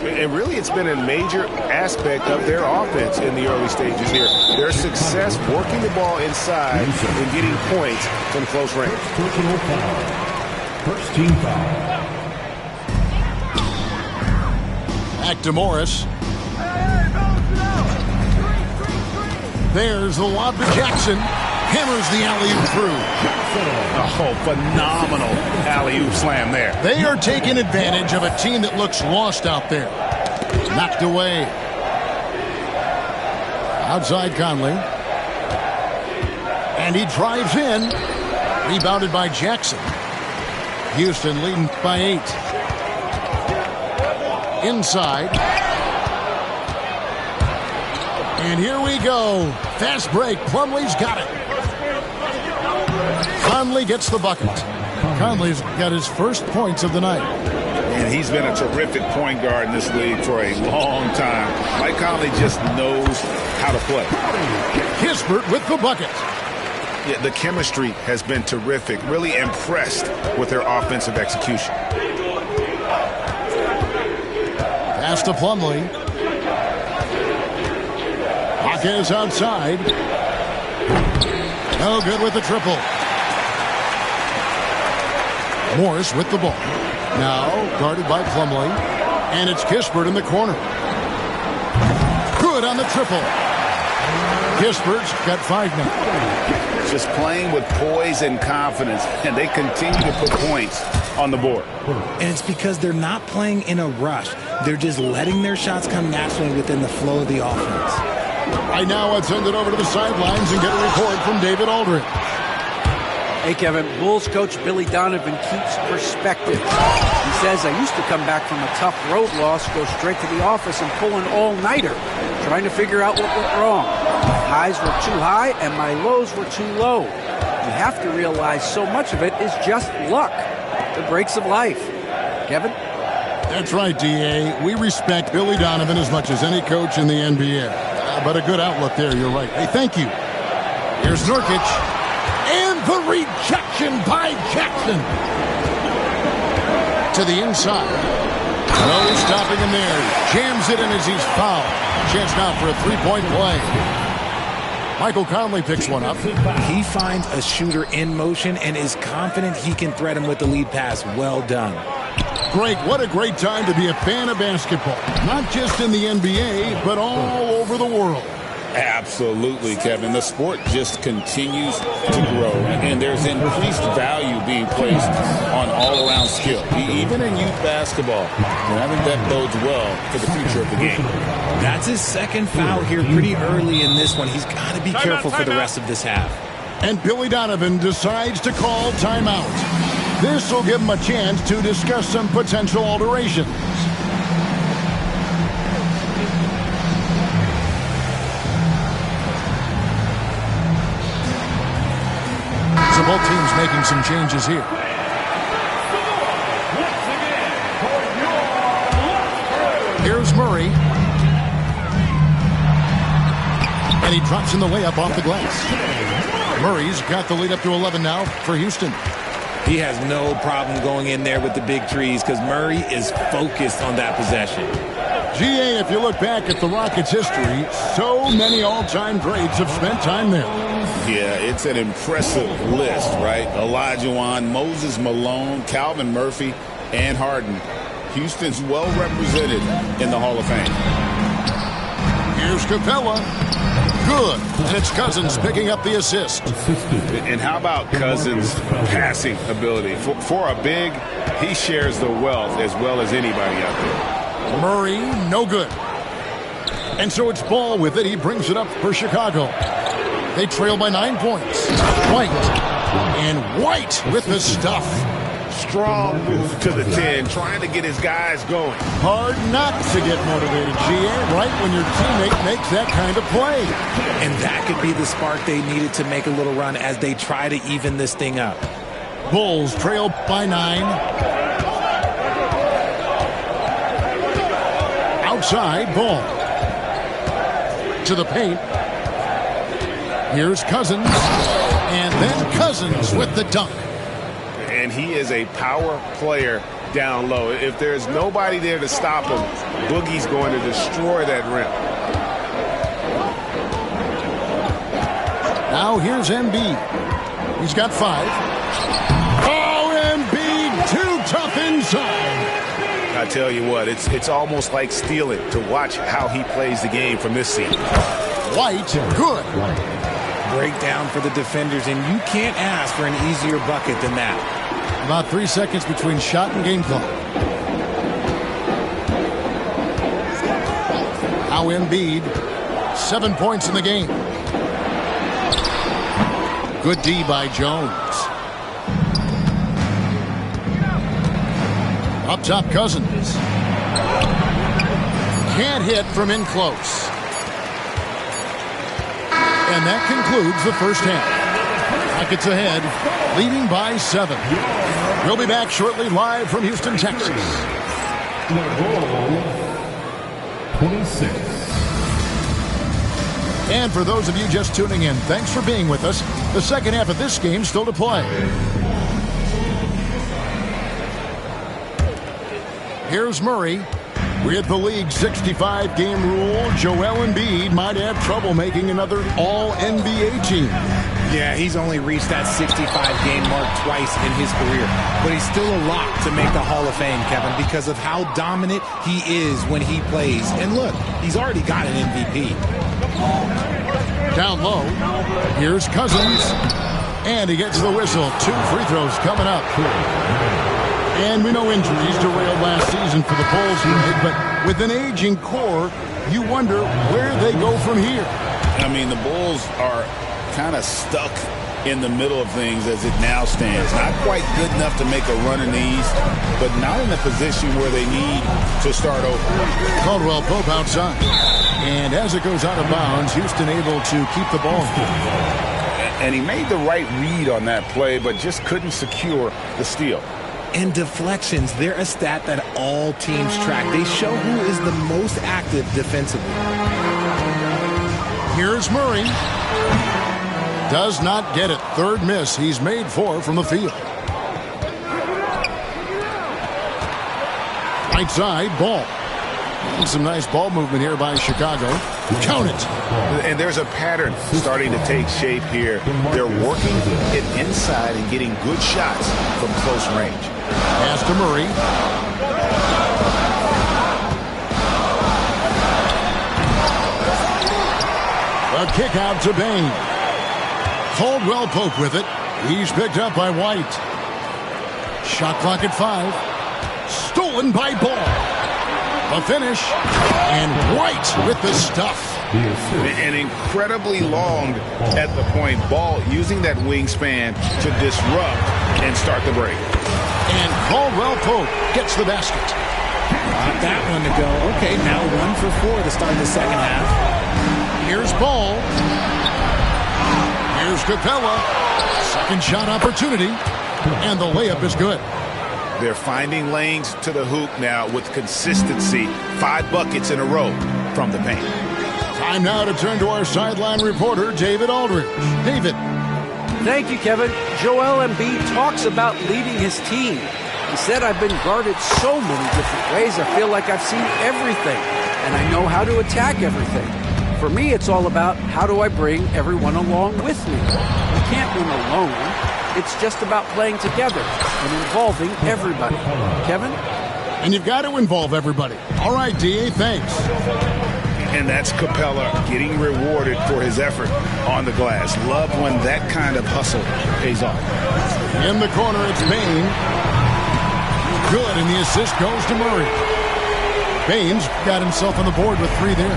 And really, it's been a major aspect of their offense in the early stages here. Their success working the ball inside and getting points from close range. First team foul. Back to Morris. There's the lob to Jackson. Hammers the alley-oop through. Oh, phenomenal alley-oop slam there. They are taking advantage of a team that looks lost out there. Knocked away. Outside Conley. And he drives in. Rebounded by Jackson. Houston leading by 8. Inside. And here we go. Fast break. Plumlee's got it. Conley gets the bucket. Conley's got his first points of the night. And he's been a terrific point guard in this league for a long time. Mike Conley just knows how to play. Kispert with the bucket. Yeah, the chemistry has been terrific. Really impressed with their offensive execution. Pass to Plumlee. Is outside. No good with the triple. Morris with the ball. Now guarded by Plumlee. And it's Kispert in the corner. Good on the triple. Kispert's got 5 now. Just playing with poise and confidence. And they continue to put points on the board. And it's because they're not playing in a rush. They're just letting their shots come naturally within the flow of the offense. Right now, let's send it over to the sidelines and get a report from David Aldridge. Hey, Kevin, Bulls coach Billy Donovan keeps perspective. He says, I used to come back from a tough road loss, go straight to the office and pull an all-nighter, trying to figure out what went wrong. My highs were too high and my lows were too low. You have to realize so much of it is just luck, the breaks of life. Kevin? That's right, D.A. We respect Billy Donovan as much as any coach in the NBA. But a good outlook there, you're right. Hey, thank you. Here's Nurkic. And the rejection by Jackson. To the inside. No stopping him there. Jams it in as he's fouled. Chance now for a 3-point play. Michael Conley picks one up. He finds a shooter in motion and is confident he can thread him with the lead pass. Well done. Greg, what a great time to be a fan of basketball. Not just in the NBA, but all over the world. Absolutely, Kevin. The sport just continues to grow, and there's increased value being placed on all-around skill, even in youth basketball. And I think that bodes well for the future of the game. That's his second foul here pretty early in this one. He's got to be careful for the rest of this half. And Billy Donovan decides to call timeout. This will give him a chance to discuss some potential alterations. So both teams making some changes here. Here's Murray. And he drops in the layup off the glass. Murray's got the lead up to 11 now for Houston. He has no problem going in there with the big trees because Murray is focused on that possession. GA, if you look back at the Rockets' history, so many all-time greats have spent time there. Yeah, it's an impressive list, right? Olajuwon, Moses Malone, Calvin Murphy, and Harden. Houston's well represented in the Hall of Fame. Here's Capella. Good. And it's Cousins picking up the assist. And how about Cousins' passing ability? For a big, he shares the wealth as well as anybody out there. Murray, no good. And so it's Ball with it. He brings it up for Chicago. They trail by 9 points. White. And White with the stuff. Strong move to the 10, trying to get his guys going. Hard not to get motivated, GA, right when your teammate makes that kind of play. And that could be the spark they needed to make a little run as they try to even this thing up. Bulls trail by 9. Outside, Ball. To the paint. Here's Cousins. And then Cousins with the dunk. And he is a power player down low. If there's nobody there to stop him, Boogie's going to destroy that rim. Now here's Embiid. He's got 5. Oh, Embiid, too tough inside. I tell you what, it's almost like stealing to watch how he plays the game from this seat. White, good. Breakdown for the defenders, and you can't ask for an easier bucket than that. About 3 seconds between shot and game clock. Now Embiid, 7 points in the game. Good D by Jones. Up top, Cousins. Can't hit from in close. And that concludes the first half. Rockets ahead, leading by 7. We'll be back shortly live from Houston, Texas. 26. And for those of you just tuning in, thanks for being with us. The second half of this game still to play. Here's Murray. With the league's 65-game rule, Joel Embiid might have trouble making another All-NBA team. Yeah, he's only reached that 65-game mark twice in his career. But he's still a lock to make the Hall of Fame, Kevin, because of how dominant he is when he plays. And look, he's already got an MVP. Down low, here's Cousins. And he gets the whistle. 2 free throws coming up. And we know injuries derailed last season for the Bulls tonight, but with an aging core, you wonder where they go from here. I mean, the Bulls are kind of stuck in the middle of things as it now stands. Not quite good enough to make a run in the East, but not in a position where they need to start over. Caldwell Pope outside. And as it goes out of bounds, Houston able to keep the ball. And he made the right read on that play, but just couldn't secure the steal. And deflections, they're a stat that all teams track. They show who is the most active defensively. Here's Murray. Does not get it. Third miss. He's made 4 from the field. Right side, Ball. Some nice ball movement here by Chicago. Count it. And there's a pattern starting to take shape here. They're working it inside and getting good shots from close range. Pass to Murray. A kick out to Bain. Caldwell Pope with it. He's picked up by White. Shot clock at 5. Stolen by Ball. The finish. And White with the stuff. And incredibly long at the point. Ball using that wingspan to disrupt and start the break. And Caldwell Pope gets the basket. Got that one to go. Okay, now 1 for 4 to start the second half. Here's Ball. Here's Capella. Second shot opportunity. And the layup is good. They're finding lanes to the hoop now with consistency. 5 buckets in a row from the paint. Time now to turn to our sideline reporter, David Aldridge. David. Thank you, Kevin. Joel Embiid talks about leading his team. He said, I've been guarded so many different ways. I feel like I've seen everything, and I know how to attack everything. For me, it's all about how do I bring everyone along with me. You can't win alone. It's just about playing together and involving everybody. Kevin? And you've got to involve everybody. All right, D.A., thanks. And that's Capella getting rewarded for his effort on the glass. Love when that kind of hustle pays off. In the corner, it's Bain. Good, and the assist goes to Murray. Bain's got himself on the board with 3 there.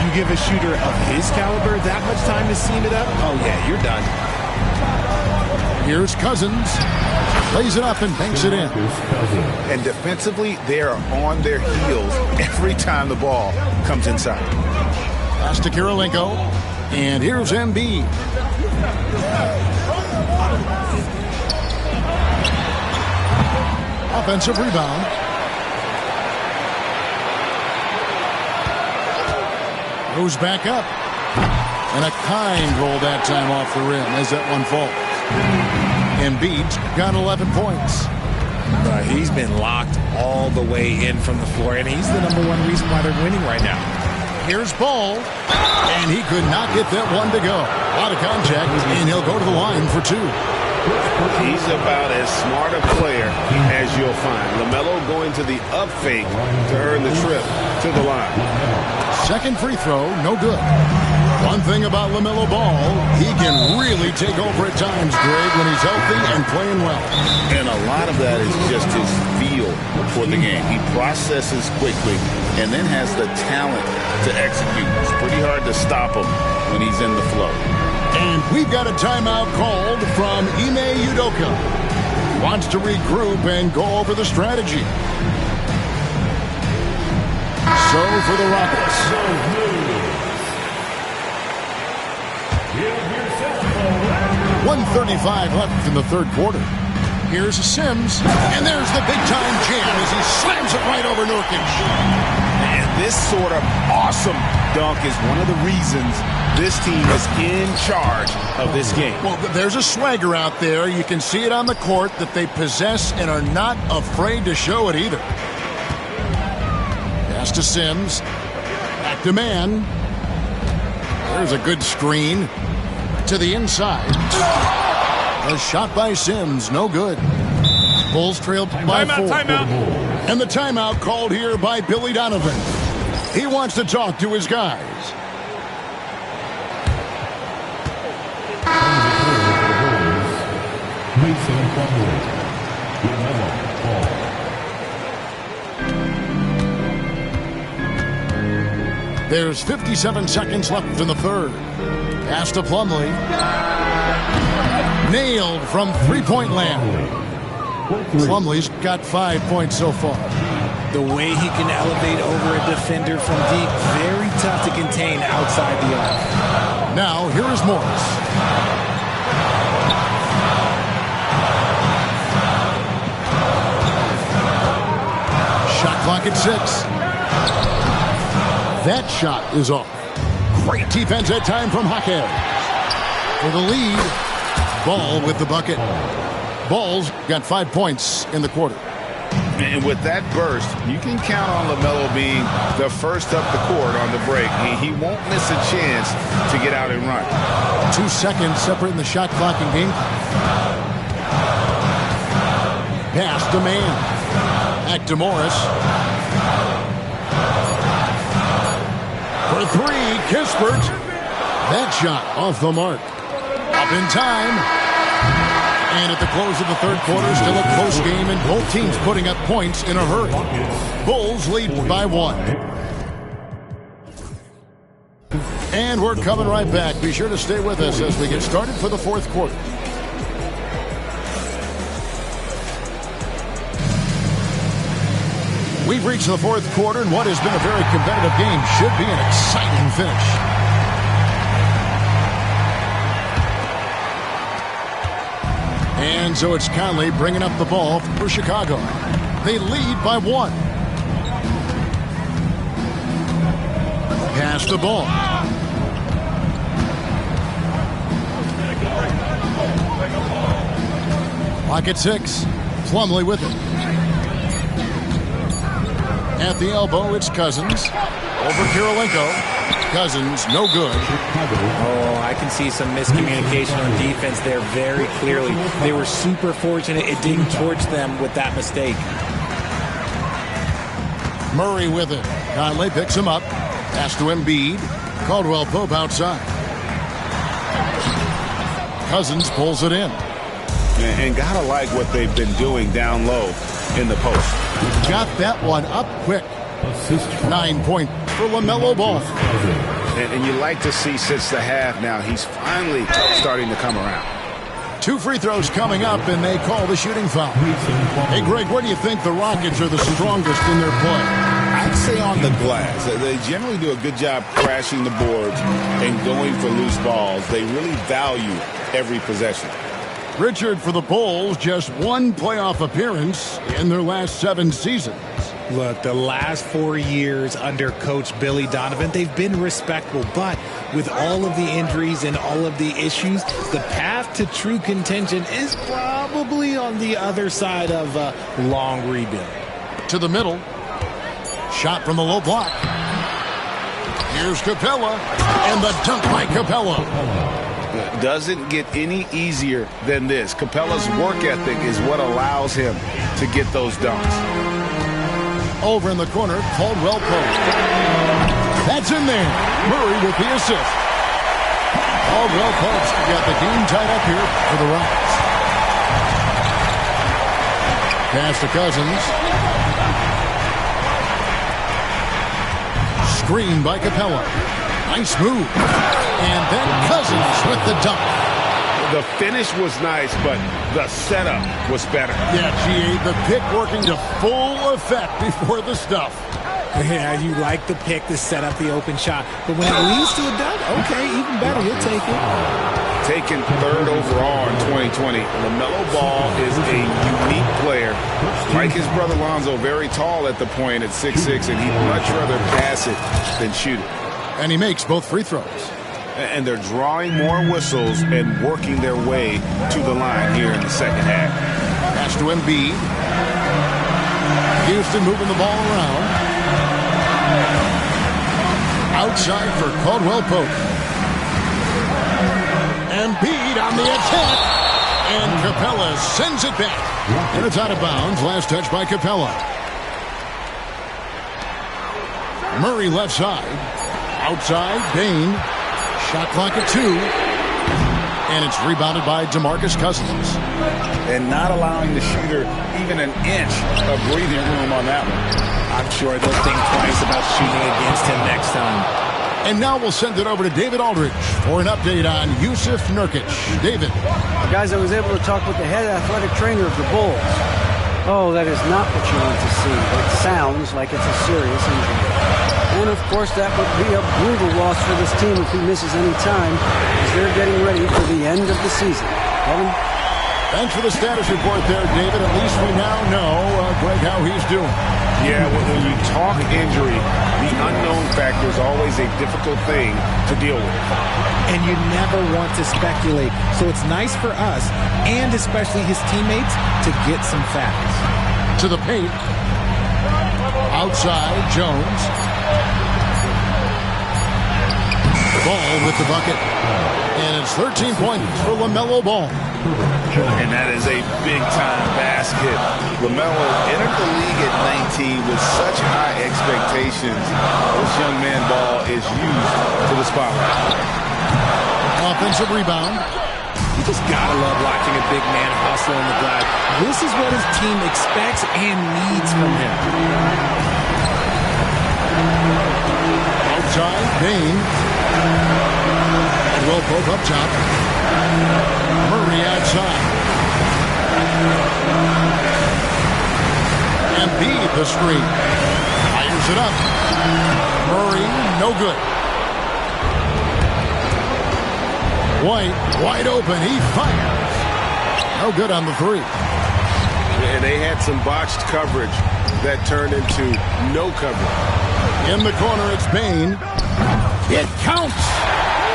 You give a shooter of his caliber that much time to seam it up? Oh, yeah, you're done. Here's Cousins. Plays it up and banks it in. And defensively, they are on their heels every time the ball comes inside. Pass to Kirilenko. And here's Embiid. Offensive rebound. Goes back up. And a kind roll that time off the rim as that one falls. Embiid's got 11 points. He's been locked all the way in from the floor, and he's the #1 reason why they're winning right now. Here's Ball, and he could not get that one to go. A lot of contact, and he'll go to the line for 2. He's about as smart a player as you'll find. LaMelo going to the up fake to earn the trip to the line. Second free throw, no good. One thing about LaMelo Ball, he can really take over at times, Greg, when he's healthy and playing well. And a lot of that is just his feel for the game. He processes quickly and then has the talent to execute. It's pretty hard to stop him when he's in the flow. And we've got a timeout called from Ime Udoka. Wants to regroup and go over the strategy. So for the Rockets. 1:35 left in the third quarter. Here's Sims, and there's the big-time jam as he slams it right over Nurkic. And this sort of awesome dunk is one of the reasons this team is in charge of this game. Well, there's a swagger out there. You can see it on the court that they possess and are not afraid to show it either. Pass to Sims. Back to Man. There's a good screen. To the inside. A shot by Sims, no good. Bulls trailed by 4. Timeout. And the timeout called here by Billy Donovan. He wants to talk to his guys. There's 57 seconds left in the third. Pass to Plumlee. Nailed from three-point land. Plumlee's got 5 points so far. The way he can elevate over a defender from deep, very tough to contain outside the arc. Now, here is Morris. Shot clock at 6. That shot is off. Great defense that time from Hackett. For the lead, Ball with the bucket. Ball's got 5 points in the quarter. And with that burst, you can count on LaMelo being the first up the court on the break. He won't miss a chance to get out and run. 2 seconds separating the shot clock and game. Pass to Man. Back to Morris. For 3, Kispert. That shot off the mark. Up in time. And at the close of the third quarter, still a close game, and both teams putting up points in a hurry. Bulls lead by 1. And we're coming right back. Be sure to stay with us as we get started for the fourth quarter. We've reached the fourth quarter, and what has been a very competitive game should be an exciting finish. And so it's Conley bringing up the ball for Chicago. They lead by 1. Pass the ball. Clock at 6. Plumlee with it. At the elbow, it's Cousins. Over Kirilenko. Cousins, no good. Oh, I can see some miscommunication on defense there very clearly. They were super fortunate it didn't torch them with that mistake. Murray with it. Conley picks him up. Pass to Embiid. Caldwell Pope outside. Cousins pulls it in. And gotta like what they've been doing down low in the post. Got that one up quick. 9 points for LaMelo Ball. And you like to see since the half now, he's finally starting to come around. 2 free throws coming up, and they call the shooting foul. Hey, Greg, where do you think the Rockets are the strongest in their play? I'd say on the glass. They generally do a good job crashing the boards and going for loose balls. They really value every possession. Richard, for the Bulls, just 1 playoff appearance in their last 7 seasons. Look, the last 4 years under Coach Billy Donovan, they've been respectable. But with all of the injuries and all of the issues, the path to true contention is probably on the other side of a long rebuild. To the middle. Shot from the low block. Here's Capella. And the dunk by Capella. Doesn't get any easier than this. Capella's work ethic is what allows him to get those dunks. Over in the corner, Caldwell Pope. That's in there. Murray with the assist. Caldwell Pope's got the game tied up here for the Rockets. Pass to Cousins. Screen by Capella. Nice move. And then Cousins with the dunk. The finish was nice, but the setup was better. Yeah, G.A., the pick working to full effect before the stuff. Yeah, you like the pick to set up the open shot. But when it leads to a dunk, okay, even better, you'll take it. Taken 3rd overall in 2020, LaMelo Ball is a unique player. Like his brother Lonzo, very tall at the point at 6'6", and he'd much rather pass it than shoot it. And he makes both free throws. And they're drawing more whistles and working their way to the line here in the second half. Pass to Embiid. Houston moving the ball around. Outside for Caldwell Pope. Embiid on the attack. And Capella sends it back. And it's out of bounds. Last touch by Capella. Murray left side. Outside, Bane. Shot clock at 2. And it's rebounded by DeMarcus Cousins. And not allowing the shooter even an inch of breathing room on that one. I'm sure they'll think twice about shooting against him next time. And now we'll send it over to David Aldridge for an update on Jusuf Nurkic. David. Guys, I was able to talk with the head athletic trainer of the Bulls. Oh, that is not what you want to see. It sounds like it's a serious injury. And, of course, that would be a brutal loss for this team if he misses any time, as they're getting ready for the end of the season. Kevin? Thanks for the status report there, David. At least we now know, Greg, how he's doing. Yeah, when you talk injury, the unknown factor is always a difficult thing to deal with. And you never want to speculate. So it's nice for us, and especially his teammates, to get some facts. To the paint. Outside, Jones. Ball with the bucket. And it's 13 points for LaMelo Ball. And that is a big-time basket. LaMelo entered the league at 19 with such high expectations. This young man Ball is used to the spotlight. Offensive rebound. You just gotta love watching a big man hustle on the glass. This is what his team expects and needs from him. Outside, Bane. Will Pope up top. Murray outside. Embiid the screen. Fires it up. Murray, no good. White, wide open. He fires. No good on the three. And they had some botched coverage that turned into no coverage. In the corner, it's Bane. It counts.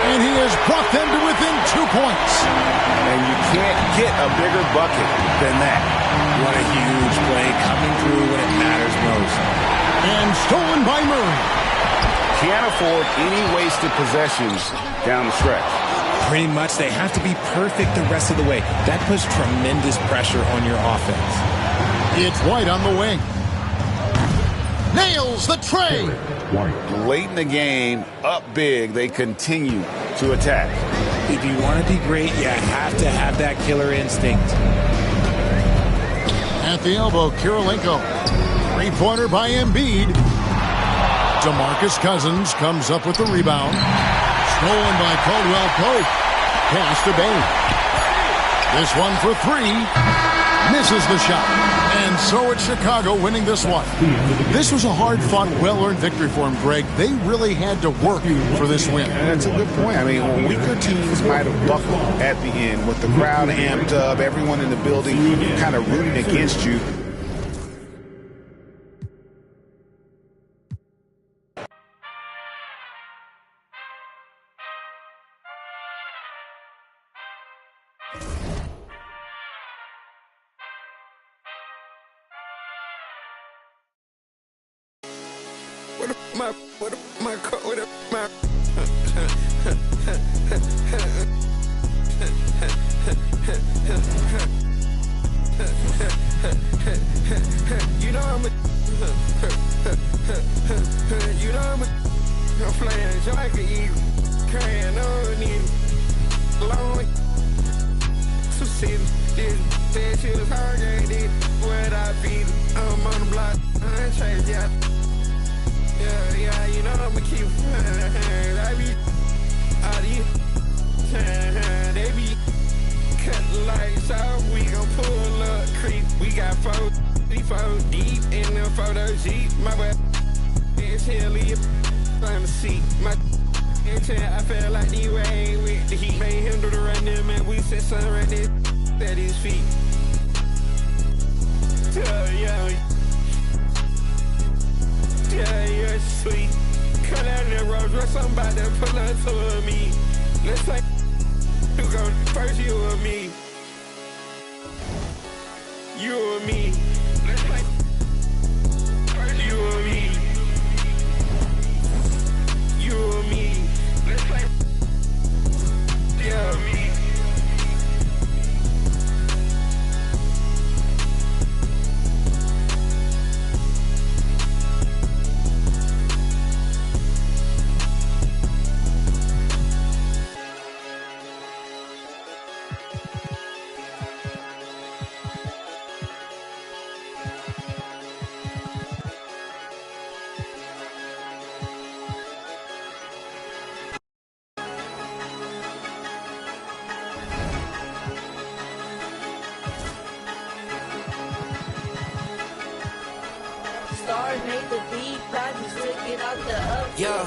And he has brought them to within 2 points. And you can't get a bigger bucket than that. What a huge play coming through when it matters most. And stolen by Murray. Can't afford any wasted possessions down the stretch. Pretty much they have to be perfect the rest of the way. That puts tremendous pressure on your offense. It's White on the wing. Nails the tray. Late in the game, up big, they continue to attack. If you want to be great, you have to have that killer instinct. At the elbow, Kirilenko. Three-pointer by Embiid. DeMarcus Cousins comes up with the rebound. Stolen by Caldwell Pope. Pass to Bane. This one for three. Misses the shot. And so it's Chicago winning this one. This was a hard-fought, well-earned victory for them, Greg. They really had to work for this win. That's a good point. I mean, weaker teams might have buckled at the end with the crowd amped up, everyone in the building kind of rooting against you. I'm flying so I can eat, carrying on in long. So sit this, that shit is hard, ain't it? What I feed, I'm on the block, I ain't changed yet. Yeah, you know I'ma keep, I be, out here, they be cutting lights off, we gon' pull up, creep, we got 4 deep in the photo Jeep, my way, it's hilly, I'm the seat, my I feel like the way with the heat, made him do the run there, man, we said something right there, at his feet, yeah, sweet, cut out that road, dress somebody that pull up to me, let's like, who go first, you or me, you or me, let's like, first you or me, you or me, let's play, yeah, me. Yeah,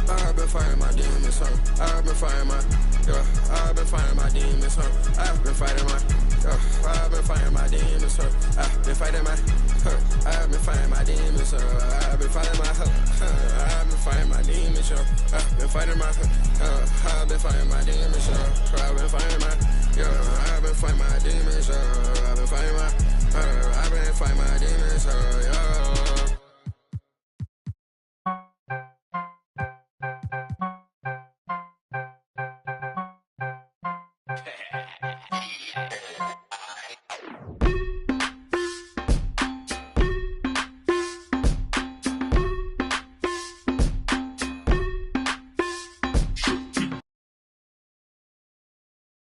I've been fighting my demons, huh? I've been fighting my, I've been fighting my demons, huh? I've been fighting my, I've been fighting my demons, huh? I've been fighting my, I've been fighting my demons, I've been fighting my, I've been fighting my demons, I've been fighting my, I've been fighting my demons, I've been fighting my, I've been fighting my demons, I've been fighting my, I've been fighting my demons,